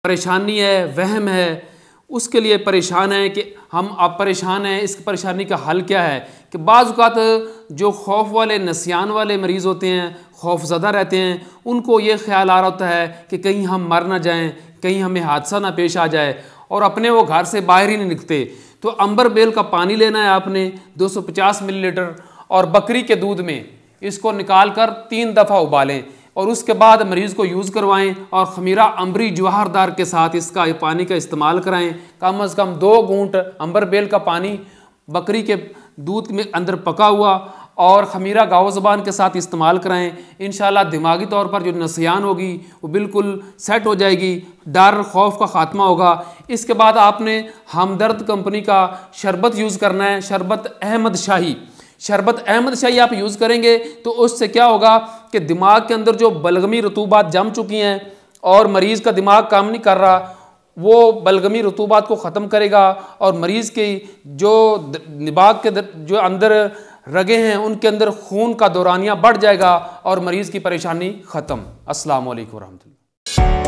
परेशानी है, वहम है, उसके लिए परेशान हैं कि हम अब परेशान हैं, इस परेशानी का हल क्या है। कि बाज़ औक़ात जो खौफ वाले, नसियान वाले मरीज़ होते हैं, खौफज़दा रहते हैं, उनको ये ख्याल आ रहा होता है कि कहीं हम मर ना जाएं, कहीं हमें हादसा ना पेश आ जाए, और अपने वो घर से बाहर ही नहीं निकलते। तो अंबर बेल का पानी लेना है आपने 250 मिलीलीटर, और बकरी के दूध में इसको निकाल कर 3 दफ़ा उबालें, और उसके बाद मरीज़ को यूज़ करवाएं, और खमीरा अंबरी जवाहरदार के साथ इसका पानी का इस्तेमाल कराएं। कम से कम 2 घूंट अंबर बेल का पानी बकरी के दूध में अंदर पका हुआ और खमीरा गाओ ज़बान के साथ इस्तेमाल कराएं। इंशाल्लाह दिमागी तौर पर जो नसियान होगी वो बिल्कुल सेट हो जाएगी, डर खौफ का ख़ात्मा होगा। इसके बाद आपने हमदर्द कंपनी का शरबत यूज़ करना है, शरबत अहमद शाही। शरबत अहमद शाही आप यूज़ करेंगे तो उससे क्या होगा कि दिमाग के अंदर जो बलगमी रतूबात जम चुकी हैं और मरीज़ का दिमाग काम नहीं कर रहा, वो बलगमी रतूबात को ख़त्म करेगा, और मरीज़ की जो दिमाग के जो अंदर रगे हैं उनके अंदर खून का दौरानिया बढ़ जाएगा और मरीज़ की परेशानी ख़त्म। अस्सलाम वालेकुम रहमतुल्लाह।